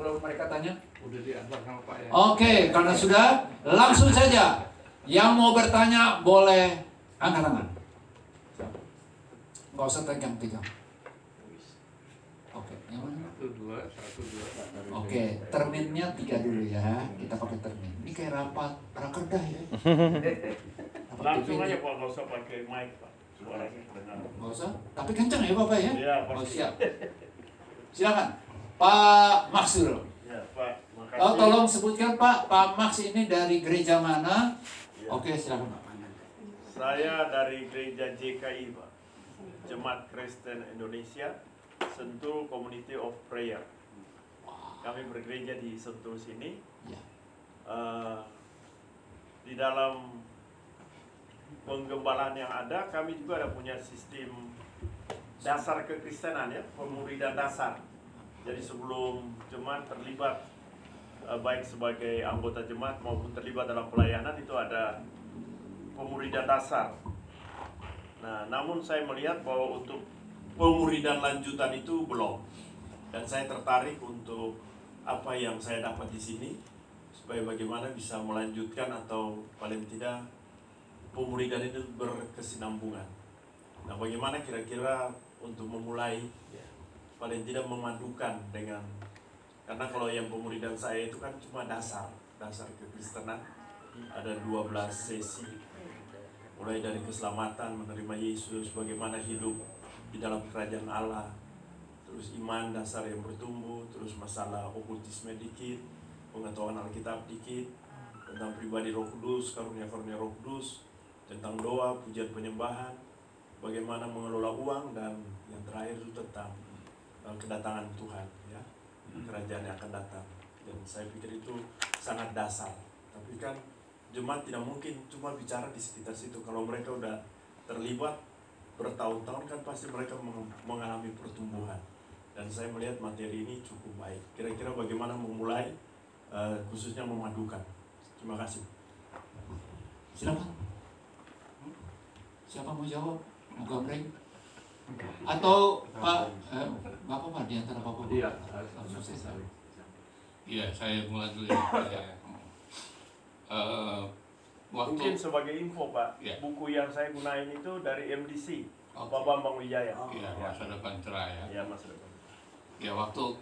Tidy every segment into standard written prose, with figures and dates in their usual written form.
kalau mereka tanya? Udah diantar sama Pak ya. Oke, karena sudah, langsung saja. Yang mau bertanya boleh angkat tangan. Nggak usah pegang-pegang. Oke, yang mana? 1, 2, 1, 2. Oke, terminnya 3 dulu ya. Kita pakai termin. Ini kayak rakerdah ya. Langsung aja Pak, nggak usah pakai mic Pak. Suaranya kedengaran. Nggak usah. Tapi kencang ya Bapak ya? Iya, Oh, pasti. siap. Silakan. Pak Maksur. Ya Pak, makasih. Oh, tolong sebutkan Pak Maks ini dari gereja mana? Ya. Oke, silakan Pak. Saya dari gereja JKI Pak, Jemaat Kristen Indonesia, Sentul Community of Prayer. Kami bergereja di Sentul sini. Ya. Di dalam penggembalaan yang ada, kami juga ada punya sistem dasar kekristenan ya, pemuridan dasar. Jadi sebelum jemaat terlibat baik sebagai anggota jemaat maupun terlibat dalam pelayanan itu ada pemuridan dasar. Nah, namun saya melihat bahwa untuk pemuridan lanjutan itu belum. Dan saya tertarik untuk apa yang saya dapat di sini supaya bagaimana bisa melanjutkan atau paling tidak pemuridan itu berkesinambungan. Nah, bagaimana kira-kira untuk memulai paling tidak memadukan dengan, karena kalau yang pemuridan saya itu kan cuma dasar kekristenan, ada 12 sesi, mulai dari keselamatan, menerima Yesus, bagaimana hidup di dalam kerajaan Allah, terus iman dasar yang bertumbuh, terus masalah okultisme dikit, pengetahuan Alkitab dikit, tentang pribadi Roh Kudus, karunia-karunia Roh Kudus, tentang doa, pujian penyembahan, bagaimana mengelola uang, dan yang terakhir itu tentang kedatangan Tuhan, ya, kerajaan yang akan datang. Dan saya pikir itu sangat dasar. Tapi kan jemaat tidak mungkin cuma bicara di sekitar situ. Kalau mereka udah terlibat bertahun-tahun kan pasti mereka mengalami pertumbuhan. Dan saya melihat materi ini cukup baik. Kira-kira bagaimana memulai, khususnya memadukan. Terima kasih. Silakan. Siapa mau jawab? Mau gambreng? Atau Pak, Bapak Pak di antara Bapak? Iya. Langsung saja. Iya, saya mulai dulu ya. Mungkin sebagai info Pak, Ya. buku yang saya gunain itu dari MDC, Oke. Pak Bambang Wijaya. Iya, masa depan cerah ya. Ya, masa depan. Ya, waktu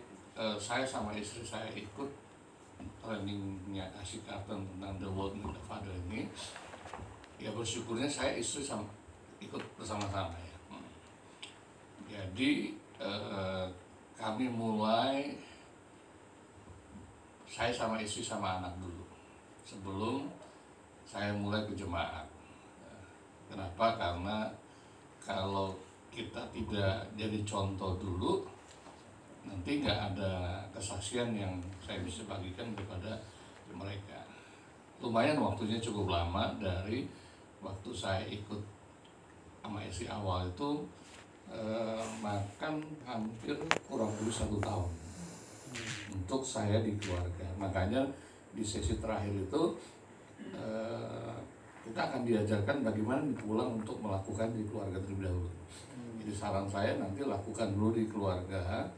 saya sama istri saya ikut trainingnya Asik Carton tentang The World with the Father ini, ya bersyukurnya saya istri ikut bersama-sama ya. Jadi kami mulai, saya sama istri sama anak dulu sebelum saya mulai ke jemaat. Kenapa? Karena kalau kita tidak jadi contoh dulu, nanti nggak ada kesaksian yang saya bisa bagikan kepada mereka. Lumayan waktunya cukup lama, dari waktu saya ikut sama istri awal itu makan hampir kurang lebih 1 tahun untuk saya di keluarga. Makanya di sesi terakhir itu kita akan diajarkan bagaimana pulang untuk melakukan di keluarga terlebih dahulu. Jadi saran saya nanti lakukan dulu di keluarga.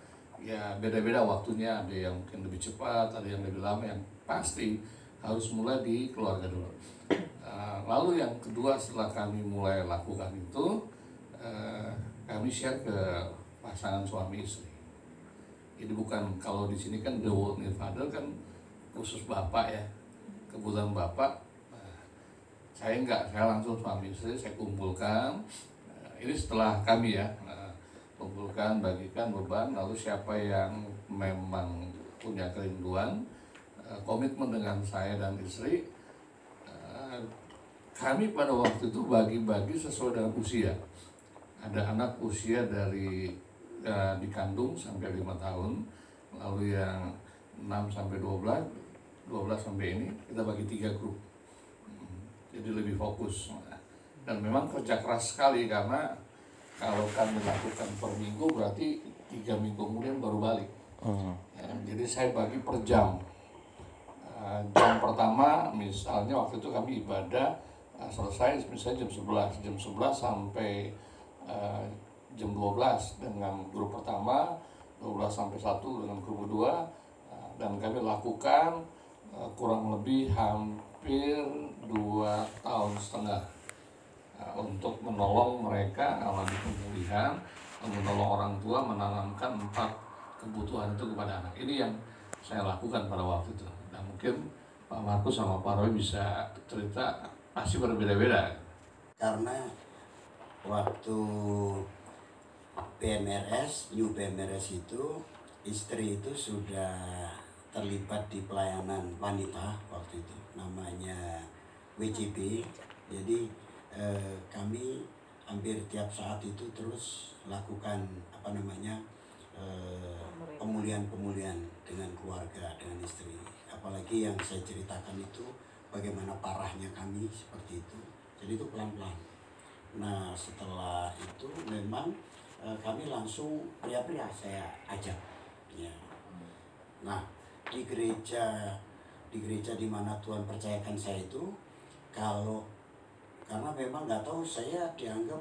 Ya beda-beda waktunya, ada yang mungkin lebih cepat, ada yang lebih lama. Yang pasti harus mulai di keluarga dulu. Lalu yang kedua, setelah kami mulai lakukan itu, kami share ke pasangan suami istri. Jadi bukan, kalau di sini kan The World with Father kan khusus bapak ya, kebutuhan bapak. Saya enggak, saya langsung suami istri, saya kumpulkan. Ini setelah kami ya, kumpulkan, bagikan beban, lalu siapa yang memang punya kerinduan, komitmen dengan saya dan istri, kami pada waktu itu bagi-bagi sesuai dengan usia. Ada anak usia dari dikandung sampai 5 tahun, lalu yang 6 sampai 12 sampai ini kita bagi 3 grup. Jadi lebih fokus. Dan memang kerja keras sekali, karena kalau kami lakukan per minggu berarti 3 minggu kemudian baru balik. Ya, jadi saya bagi per jam. Jam pertama misalnya waktu itu kami ibadah selesai misalnya jam 11 sampai jam 12 dengan grup pertama, 12 sampai 1 dengan grup kedua, dan lakukan kurang lebih hampir 2,5 tahun untuk menolong mereka alami pemulihan, menolong orang tua menanamkan 4 kebutuhan itu kepada anak. Ini yang saya lakukan pada waktu itu. Nah, mungkin Pak Markus sama Pak Roy bisa cerita, pasti berbeda-beda. Karena waktu PMRS, New PMRS itu, istri itu sudah terlibat di pelayanan wanita waktu itu, namanya WCP. Jadi kami hampir tiap saat itu terus lakukan pemulihan dengan keluarga, dengan istri. Apalagi yang saya ceritakan itu bagaimana parahnya kami seperti itu. Jadi itu pelan-pelan. Nah, setelah itu memang kami langsung pria-pria saya ajak. Ya. Nah, di gereja di mana Tuhan percayakan saya itu, karena memang nggak tahu, saya dianggap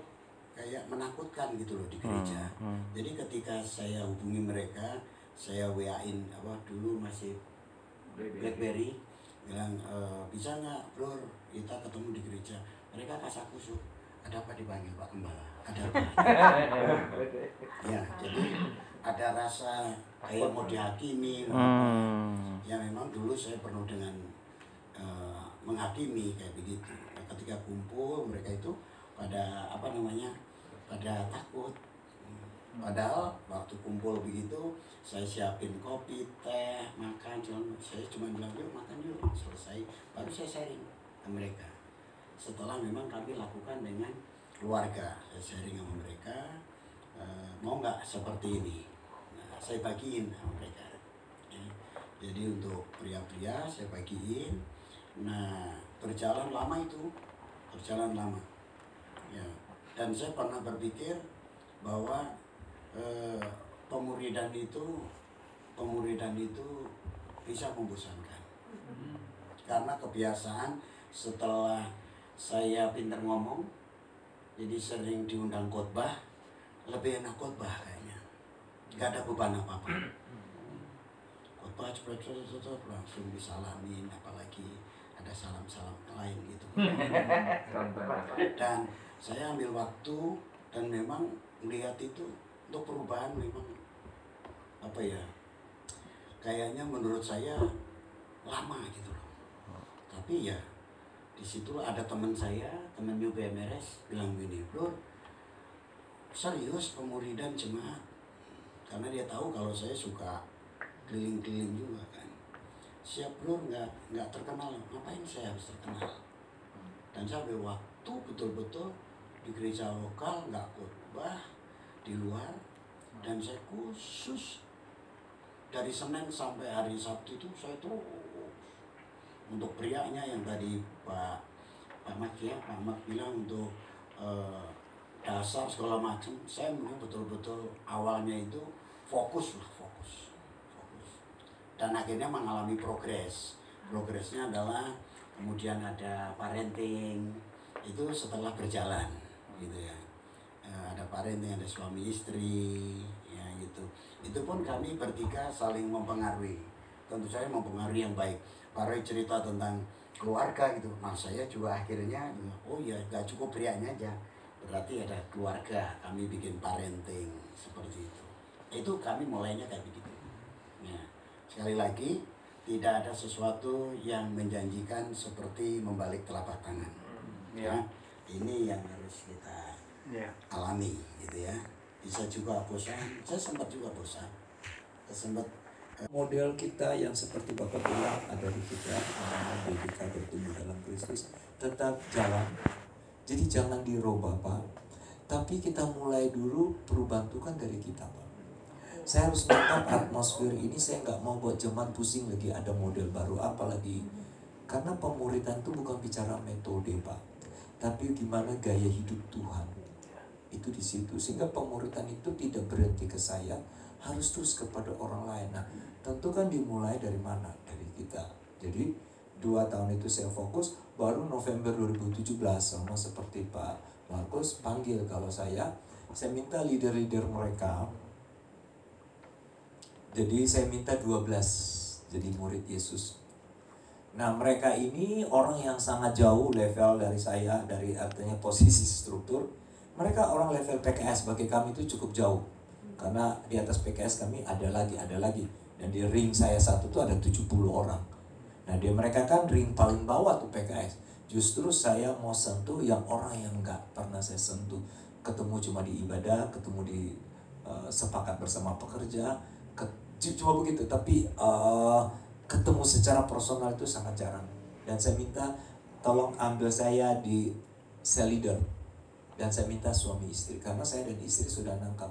kayak menakutkan gitu loh di gereja. Jadi ketika saya hubungi mereka, saya WA-in dulu masih BlackBerry, bilang bisa nggak bro kita ketemu di gereja. Mereka kasak kusuk, ada apa dipanggil Pak Gembala, ada apa? Ya, jadi ada rasa kayak mau dihakimi. Ya memang dulu saya penuh dengan menghakimi kayak begitu. Nah, ketika kumpul mereka itu pada pada takut. Padahal waktu kumpul begitu saya siapin kopi, teh, makan, saya cuma bilang yuk makan yuk, selesai baru saya sharing ke mereka. Setelah memang kami lakukan dengan keluarga, saya sharing sama mereka, mau nggak seperti ini. Nah, saya bagiin sama mereka. Ya. Jadi untuk pria-pria saya bagiin. Nah, berjalan lama. Ya. Dan saya pernah berpikir bahwa pemuridan itu bisa membosankan. Karena kebiasaan setelah saya pintar ngomong, jadi sering diundang khotbah, lebih enak khotbah kayaknya. Gak ada beban apa-apa. Khotbah cepet langsung disalamin, apalagi ada salam-salam lain gitu. Dan saya ambil waktu dan memang melihat itu untuk perubahan memang kayaknya menurut saya lama gitu loh. Tapi ya di situ ada teman New PMRS bilang gini, bro serius pemuridan jemaat, karena dia tahu kalau saya suka keliling-keliling juga kan. Siap bro, nggak terkenal, ngapain saya harus terkenal? Dan saya ambil waktu betul-betul di gereja lokal, nggak khotbah di luar, dan saya khusus dari Senin sampai hari Sabtu itu saya terus untuk prianya yang tadi Pak Mak bilang untuk dasar segala macam, saya memang betul-betul awalnya itu fokus, dan akhirnya mengalami progresnya adalah kemudian ada parenting itu setelah berjalan gitu ya. Ada parenting, ada suami istri ya gitu. Itu pun kami bertiga saling mempengaruhi, tentu saja mempengaruhi yang baik. Pak Roy cerita tentang keluarga gitu, nah saya juga akhirnya oh ya gak cukup prianya aja, berarti ada keluarga, kami bikin parenting seperti itu. Itu kami mulainya kayak begitu ya. Sekali lagi, tidak ada sesuatu yang menjanjikan seperti membalik telapak tangan ya. Ini yang harus kita alami gitu ya. Bisa juga bosan, saya sempat juga bosan, model kita yang seperti Bapak bilang ada di kita, kita bertumbuh dalam Kristus, tetap jalan. Jadi jangan dirubah Pak, tapi kita mulai dulu perubahan itu kan dari kita Pak. Saya harus nangkap atmosfer ini, saya nggak mau buat jemaat pusing lagi ada model baru apa lagi. Karena pemuridan itu bukan bicara metode Pak, tapi gimana gaya hidup Tuhan. Itu di situ, sehingga pemuridan itu tidak berhenti ke saya, harus terus kepada orang lain. Nah, tentu kan dimulai dari mana? Dari kita. Jadi 2 tahun itu saya fokus, baru November 2017 sama seperti Pak Markus panggil kalau saya minta leader-leader mereka. Jadi saya minta 12 jadi murid Yesus. Nah mereka ini orang yang sangat jauh level dari saya, dari artinya posisi struktur. Mereka orang level PKS, bagi kami itu cukup jauh. Karena di atas PKS kami ada lagi. Dan di ring saya satu itu ada 70 orang. Nah dia mereka kan ring paling bawah tuh PKS. Justru saya mau sentuh yang orang yang nggak pernah saya sentuh. Ketemu cuma di ibadah, ketemu di sepakat bersama pekerja, cuma begitu. Tapi ketemu secara personal itu sangat jarang. Dan saya minta tolong ambil saya di cell leader. Dan saya minta suami istri, karena saya dan istri sudah nangkap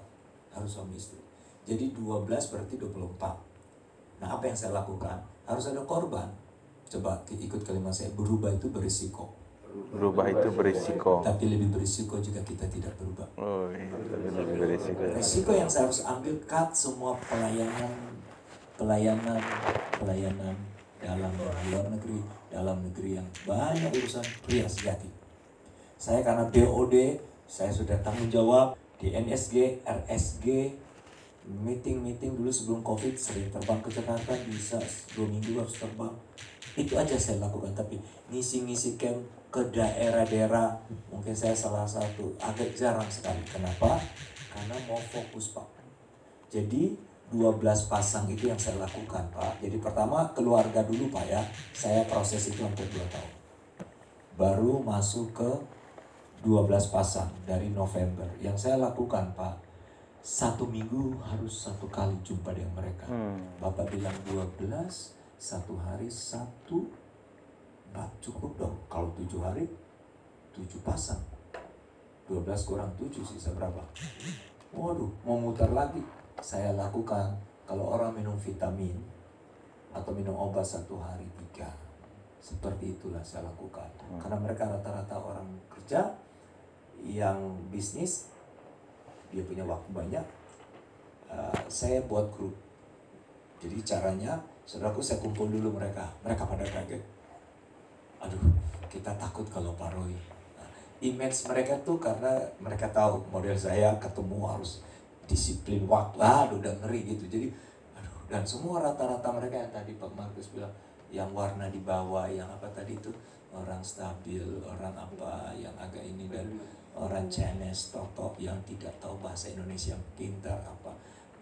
harus suami istri. Jadi 12 berarti 24. Nah apa yang saya lakukan? Harus ada korban. Coba ikut kalimat saya, berubah itu berisiko. Berubah itu berisiko. Tapi lebih berisiko jika kita tidak berubah. Oh, lebih berisiko. Risiko yang saya harus ambil, cut semua pelayanan dalam dan luar negeri, dalam negeri yang banyak urusan pria sejati. Saya karena BOD, saya sudah tanggung jawab di NSG, RSG, meeting dulu sebelum COVID, sering terbang ke Jakarta, bisa 2 minggu harus terbang. Itu aja saya lakukan, tapi ngisi camp ke daerah-daerah, mungkin saya salah satu, agak jarang sekali. Kenapa? Karena mau fokus Pak. Jadi 12 pasang itu yang saya lakukan Pak. Jadi pertama keluarga dulu Pak ya, saya proses itu hampir 2 tahun. Baru masuk ke 12 pasang dari November. Yang saya lakukan Pak, 1 minggu harus 1 kali jumpa dengan mereka. Bapak bilang 12, 1 hari 1, nah cukup dong. Kalau 7 hari, 7 pasang. 12 kurang 7 sisa berapa? Waduh, mau muter lagi. Saya lakukan, kalau orang minum vitamin atau minum obat 1 hari 3. Seperti itulah saya lakukan. Karena mereka rata-rata orang kerja, yang bisnis, dia punya waktu banyak. Saya buat grup. Jadi caranya, saudaraku saya kumpul dulu mereka pada kaget. Aduh, kita takut kalau Pak Roy. Image mereka tuh karena mereka tahu model saya ketemu harus disiplin waktu. Aduh, udah ngeri gitu. Jadi, aduh, dan semua rata-rata mereka yang tadi Pak Markus bilang, yang warna di bawah, yang apa tadi itu, orang stabil, orang apa, yang agak ini, dan orang Chinese, totok yang tidak tahu bahasa Indonesia, pintar apa.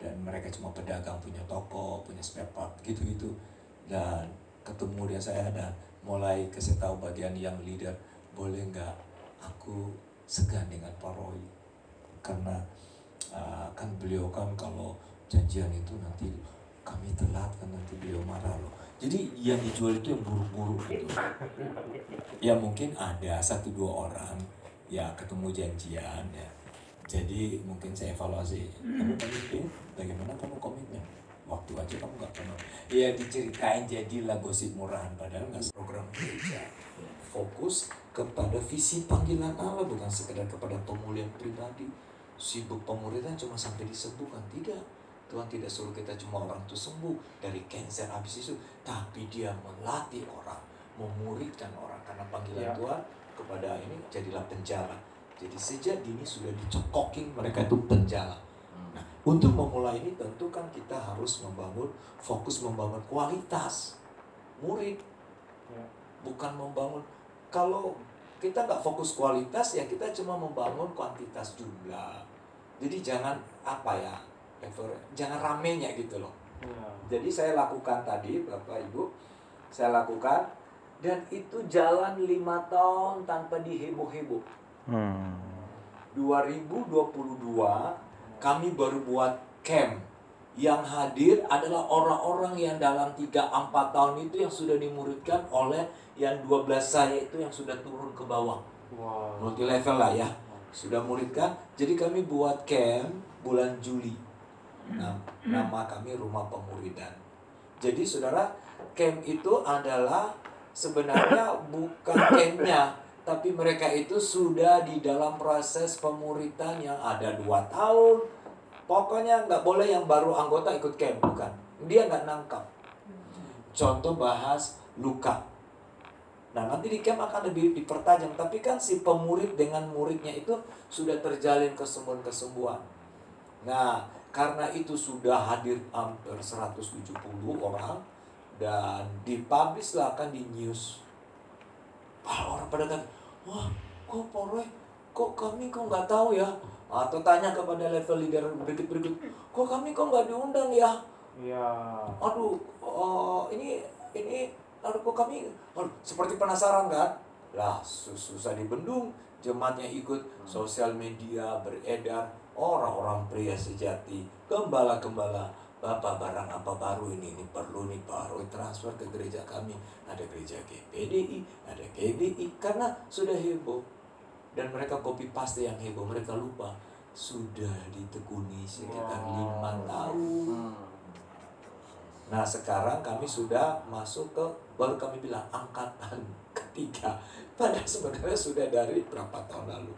Dan mereka cuma pedagang, punya toko, punya spare part, gitu-gitu. Dan ketemu dia saya dan mulai kasih tahu bagian yang leader, boleh nggak aku segan dengan Pak Roy, karena kan beliau kan kalau janjian itu nanti kami telat kan, nanti beliau marah loh. Jadi yang dijual itu yang buruk-buruk gitu. Ya mungkin ada 1-2 orang ya ketemu janjian ya. Jadi mungkin saya evaluasi, kamu komitmen, bagaimana kamu komitmen? Waktu aja kamu nggak pernah. Ya diceritain jadilah gosip murahan, padahal nggak program gereja. Fokus kepada visi panggilan Allah, bukan sekedar kepada pemulihan pribadi. Sibuk pemuridan cuma sampai disembuhkan, tidak. Tuhan tidak suruh kita cuma orang itu sembuh dari cancer habis itu, tapi dia melatih orang, memuridkan orang, karena panggilan Tuhan kepada ini jadilah penjala. Jadi sejak dini sudah dicekokin mereka itu penjala. Nah, untuk memulai ini tentu kan kita harus fokus membangun kualitas murid, bukan membangun. Kalau kita nggak fokus kualitas ya kita cuma membangun kuantitas jumlah. Jadi jangan jangan ramenya gitu loh. Jadi saya lakukan tadi Bapak Ibu, saya lakukan dan itu jalan 5 tahun tanpa diheboh-heboh. 2022 kami baru buat camp. Yang hadir adalah orang-orang yang dalam 3-4 tahun itu yang sudah dimuridkan oleh yang 12 saya itu yang sudah turun ke bawah. Multi level lah ya. Sudah muridkan. Jadi kami buat camp bulan Juli. Nah, nama kami Rumah Pemuridan. Jadi saudara, camp itu adalah sebenarnya bukan campnya, tapi mereka itu sudah di dalam proses pemuridan yang ada 2 tahun. Pokoknya nggak boleh yang baru anggota ikut camp, bukan. Dia nggak nangkap. Contoh bahas luka. Nah nanti di camp akan lebih dipertajam. Tapi kan si pemurid dengan muridnya itu sudah terjalin kesembuhan. Nah karena itu sudah hadir hampir 170 orang. dan dipublish lah kan di news. Orang pada kata, wah kok Poroy, kok kami kok nggak tahu ya? Atau tanya kepada level leader berikut, kok kami kok nggak diundang ya? Iya. Aduh, ini aduh kok kami seperti penasaran kan? Lah susah dibendung. Jemaatnya ikut sosial media beredar, orang-orang pria sejati, gembala-gembala, Bapak barang apa baru ini perlu nih Pak Roy transfer ke gereja kami. Ada gereja GPDI, ada GBI, karena sudah heboh. Dan mereka copy paste yang heboh, mereka lupa sudah ditekuni sekitar 5 tahun. Nah sekarang kami sudah masuk ke, baru kami bilang angkatan ketiga. Padahal sebenarnya sudah dari berapa tahun lalu.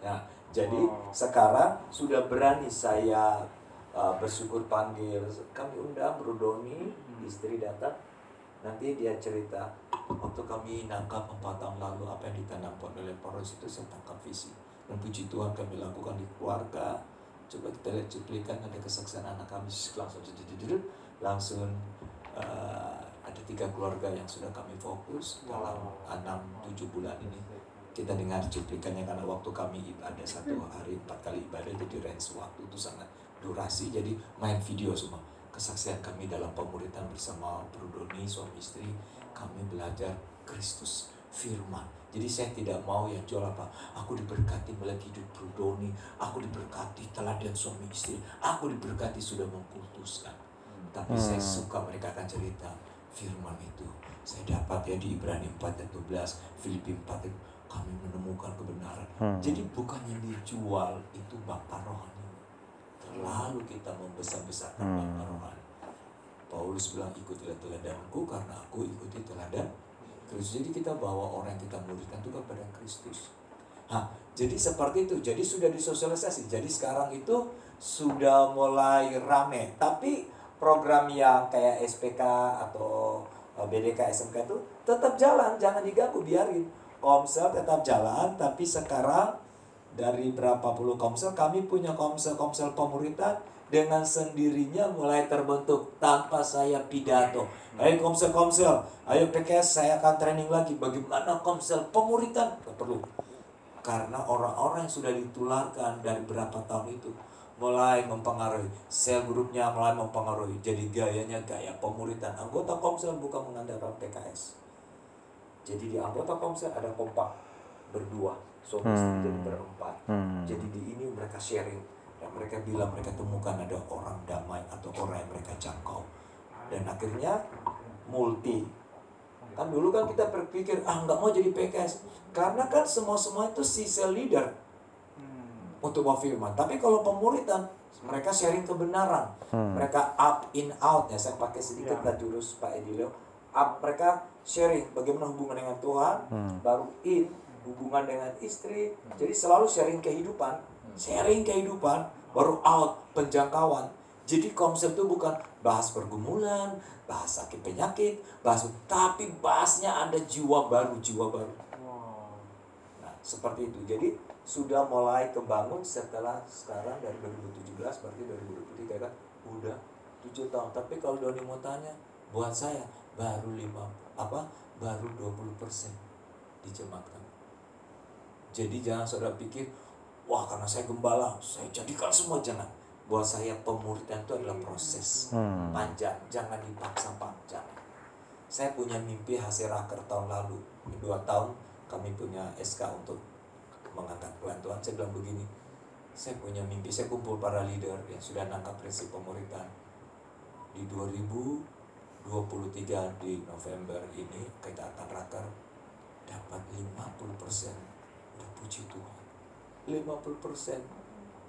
Nah jadi sekarang sudah berani saya bersyukur panggil, kami undang Bro Doni, istri datang. Nanti dia cerita, waktu kami nangkap 4 tahun lalu apa yang ditanamkan oleh Poros itu, saya tangkap visi. Dan puji Tuhan kami lakukan di keluarga. Coba kita lihat cuplikan, ada kesaksian anak kami langsung ada 3 keluarga yang sudah kami fokus dalam 6-7 bulan ini. Kita dengar cuplikannya karena waktu kami ibadah 1 hari 4 kali ibadah, jadi range waktu itu sangat durasi, jadi main video semua. Kesaksian kami dalam pemuritan bersama Bro Doni, suami istri, kami belajar Kristus, firman. Jadi saya tidak mau yang jual apa, aku diberkati melihat hidup Bro Doni, aku diberkati teladan suami istri, aku diberkati sudah mengkultuskan. Tapi saya suka mereka akan cerita firman itu. Saya dapat ya di Ibrani 4 ayat 12, Filipi 4 itu, kami menemukan kebenaran. Jadi bukan yang dijual itu Bapak rohani. Lalu kita membesar-besarkan Bapak rohani. Paulus bilang ikutilah teladanku karena aku ikuti teladan Kristus. Jadi kita bawa orang yang kita muridkan itu kepada Kristus. Nah, jadi seperti itu. Jadi sudah disosialisasi. Jadi sekarang itu sudah mulai rame. Tapi program yang kayak SPK atau BDK SMK itu tetap jalan, jangan diganggu, biarin. Komsel tetap jalan, tapi sekarang dari berapa puluh komsel, kami punya komsel pemuritan dengan sendirinya mulai terbentuk tanpa saya pidato. Ayo komsel, ayo PKS, saya akan training lagi bagaimana komsel pemuritan. Gak perlu, karena orang-orang yang sudah ditularkan dari berapa tahun itu mulai mempengaruhi, sel grupnya mulai mempengaruhi, jadi gayanya gaya pemuritan. Anggota komsel bukan mengandalkan PKS. Jadi di anggota komsel ada kompak berdua, suami istri jadi berempat. Jadi di ini mereka sharing, dan mereka bilang mereka temukan ada orang damai atau orang yang mereka jangkau, dan akhirnya multi. Kan dulu kan kita berpikir nggak mau jadi PKS, karena kan semua itu si sel leader untuk bawa firman. Tapi kalau pemuritan, mereka sharing kebenaran, mereka up in out ya. Saya pakai sedikit lah jurus Pak Edilio. Up, mereka sharing bagaimana hubungan dengan Tuhan, baru in hubungan dengan istri. Jadi selalu sharing kehidupan, baru out penjangkauan. Jadi konsep itu bukan bahas pergumulan, bahas sakit penyakit, tapi bahasnya ada jiwa baru. Nah, seperti itu. Jadi sudah mulai kebangun setelah sekarang dari 2017, berarti 2023 kan udah 7 tahun. Tapi kalau Doni mau tanya, buat saya baru 20% di jemaat kami. Jadi jangan saudara pikir, wah karena saya gembala, saya jadikan semua, jangan. Buat saya pemuritan itu adalah proses panjang, jangan dipaksa panjang. Saya punya mimpi hasil raker tahun lalu, 2 tahun kami punya SK untuk mengangkat pelan Tuhan. Saya bilang begini, saya punya mimpi, saya kumpul para leader yang sudah nangkap prinsip pemuritan. Di 2023 di November ini kita akan raker dapat 50%. Udah puji Tuhan, 50%.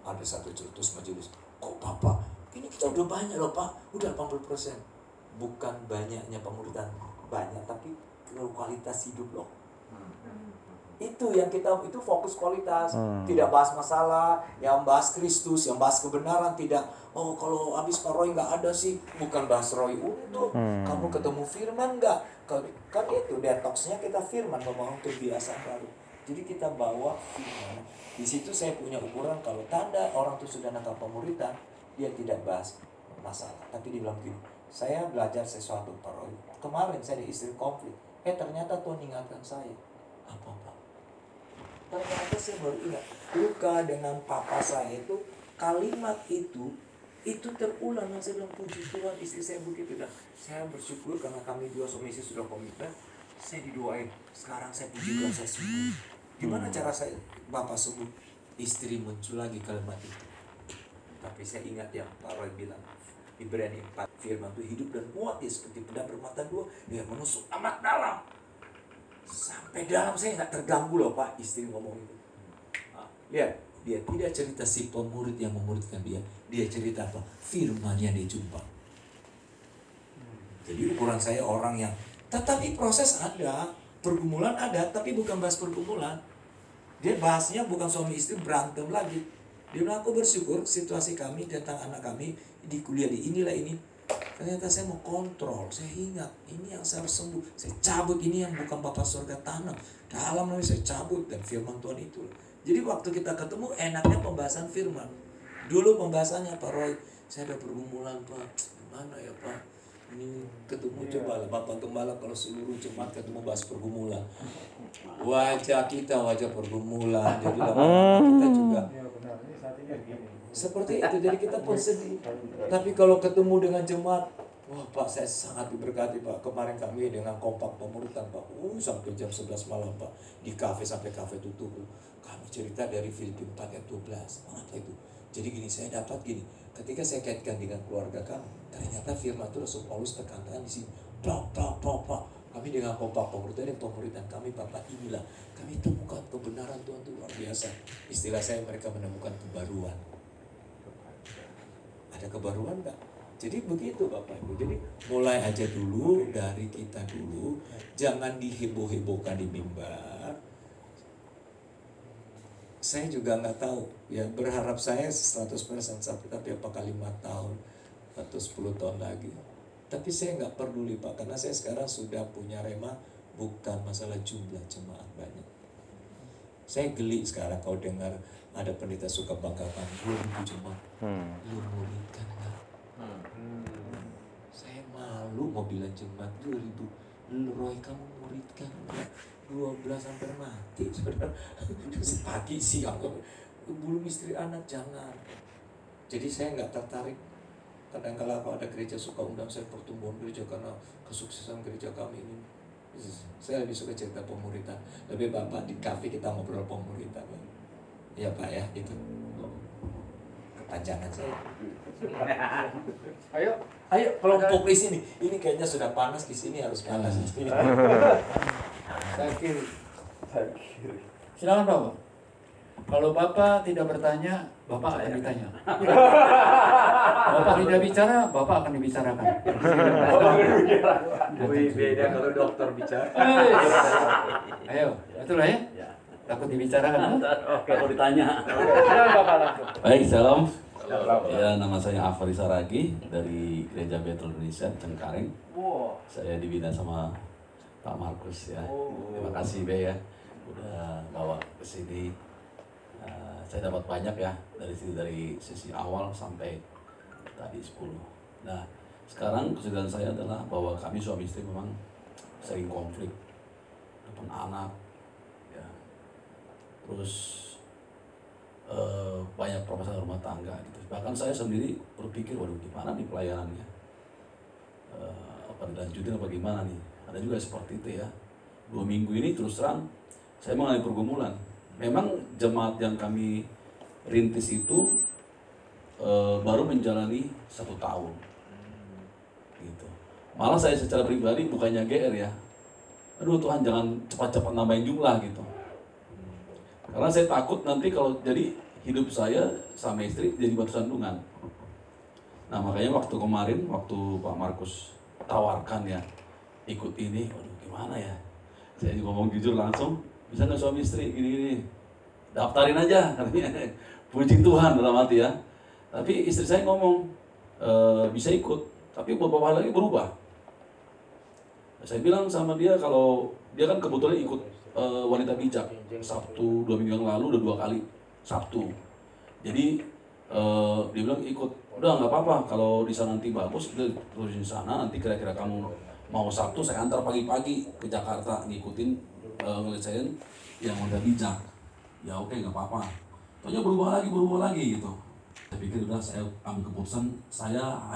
Ada satu cetus majelis, kok Bapak, ini kita udah banyak loh Pak, udah 80%. Bukan banyaknya pemuritan, banyak, tapi kualitas hidup loh. Itu yang kita, itu fokus kualitas. Tidak bahas masalah, yang bahas Kristus, yang bahas kebenaran. Tidak, oh kalau habis Pak Roy nggak ada sih, bukan bahas Roy untuk kamu ketemu firman nggak? Kan itu detoxnya kita firman, ngomong untuk biasa baru. Jadi kita bawa firman. Di situ saya punya ukuran, kalau tanda orang itu sudah nangkap pemuritan, dia tidak bahas masalah, tapi dia bilang begini, Saya belajar sesuatu Pak Roy. Kemarin saya di istri konflik. Ternyata Tuhan ingatkan saya. Apa Pak? Ternyata saya baru ingat. Luka dengan papa saya itu, kalimat itu terulang. Dan saya bilang, puji Tuhan, istri saya begitu. Dan saya bersyukur karena kami dua suami istri sudah komitmen. Saya didoain. Sekarang saya puji Tuhan, saya sembuh. Gimana cara saya bapak sembuh? Istri muncul lagi kalimat itu. Tapi saya ingat yang Pak Roy bilang, Ibrani 4, firman itu hidup dan kuat, ya seperti pedang bermata dua, dia menusuk amat dalam. Sampai dalam saya nggak terganggu loh Pak, istri ngomong itu. Lihat, dia tidak cerita si pemurid yang memuridkan dia. Dia cerita apa? Firman yang dia jumpa. Jadi ukuran saya orang yang, tetapi proses ada, pergumulan ada, tapi bukan bahas pergumulan. Dia bahasnya bukan suami istri berantem lagi. Dia bilang, aku bersyukur situasi kami tentang anak kami di kuliah di inilah ini. Ternyata saya mau kontrol, saya ingat ini yang saya harus sembuh. Saya cabut ini yang bukan Bapak surga tanam. Dalam namanya saya cabut dan firman Tuhan itu. Jadi waktu kita ketemu enaknya pembahasan firman. Dulu pembahasannya Pak Roy, saya ada pergumulan Pak. Gimana ya Pak? Ini ketemu coba lah Bapak Gembala kalau seluruh jemaat ketemu bahas pergumulan. Wajah kita wajah pergumulan. Jadi lama-lama kita juga seperti itu. Jadi kita pun sedih. Tapi kalau ketemu dengan jemaat, wah Pak saya sangat diberkati Pak. Kemarin kami dengan kompak pemuritan Pak. Sampai jam 11 malam Pak. Di kafe sampai kafe tutup. Kami cerita dari Filipi 4 ayat 12. Apa itu? Jadi gini, saya dapat gini. Ketika saya kaitkan dengan keluarga kami, ternyata firman itu Rasul Paulus tekankan di sini. Pak. Kami dengan kompak pemuritan kami, Bapak inilah. Kami temukan kebenaran Tuhan itu luar biasa. Istilah saya, mereka menemukan kebaruan. Ada kebaruan enggak? Jadi begitu Bapak Ibu. Jadi mulai aja dulu dari kita dulu. Jangan diheboh-hebohkan di mimbar. Saya juga nggak tahu. Ya berharap saya 100% sampai, tapi apakah 5 tahun atau 10 tahun lagi. Tapi saya nggak peduli Pak. Karena saya sekarang sudah punya rema. Bukan masalah jumlah jemaat banyak. Saya geli sekarang kalau dengar ada pendeta suka banggakan 2000 jemaat. Lu muridkan enggak? Saya malu mau bilang jemaat 2000. Lu Roy kamu muridkan enggak? 12 sampai mati saudara. Pagi siang belum istri anak jangan. Jadi saya nggak tertarik. Kadang-kala kalau ada gereja suka undang saya pertumbuhan gereja karena kesuksesan gereja kami ini. Saya lebih suka cerita pemuritan. Lebih Bapak di kafe kita ngobrol pemuritan. Ya Pak ya, itu kepanjangan saya. Ayo kelompok di sini. Ini kayaknya sudah panas di sini, harus panas di sini. Saya kiri. Silakan Bapak. Kalau Bapak tidak bertanya, Bapak akan ditanya. Bapak tidak bicara, Bapak akan dibicarakan. Beda kalau dokter bicara. Ayo, betul lah ya? Takut dibicarakan. Oke, kalau ditanya. Bapak langsung. Baik, salam. Ya, nama saya Afri Saragi dari Gereja Betel Indonesia Cengkareng. Saya dibina sama Pak Markus ya. Terima kasih Be ya, udah bawa ke sini. Saya dapat banyak ya dari situ, dari sisi awal sampai tadi 10. Nah, sekarang kesadaran saya adalah bahwa kami suami istri memang sering konflik depan anak, ya. Terus banyak permasalahan rumah tangga gitu. Bahkan saya sendiri berpikir, waduh gimana nih pelayanannya? Apa dilanjutin apa gimana nih? Ada juga seperti itu ya. 2 minggu ini terus terang saya mengalami pergumulan. Memang jemaat yang kami rintis itu baru menjalani 1 tahun, gitu. Malah saya secara pribadi bukannya GR ya. Aduh Tuhan jangan cepat-cepat nambahin jumlah gitu. Karena saya takut nanti kalau jadi hidup saya sama istri jadi batu sandungan. Nah makanya waktu kemarin, waktu Pak Markus tawarkan ya ikut ini, waduh gimana ya? Saya ngomong jujur langsung, bisa nggak suami istri gini-gini? Daftarin aja, katanya. Puji Tuhan dalam hati ya. Tapi istri saya ngomong, bisa ikut, tapi beberapa hari lagi berubah. Saya bilang sama dia, kalau dia kan kebetulan ikut wanita bijak Sabtu 2 minggu yang lalu udah 2 kali Sabtu. Jadi dia bilang ikut, udah nggak apa-apa kalau di sana nanti bagus udah terus di sana nanti kira-kira kamu mau Sabtu saya antar pagi-pagi ke Jakarta ngikutin ngelesain yang udah bijak. Ya oke nggak apa-apa. Soalnya berubah lagi gitu. Saya pikir udah saya ambil keputusan saya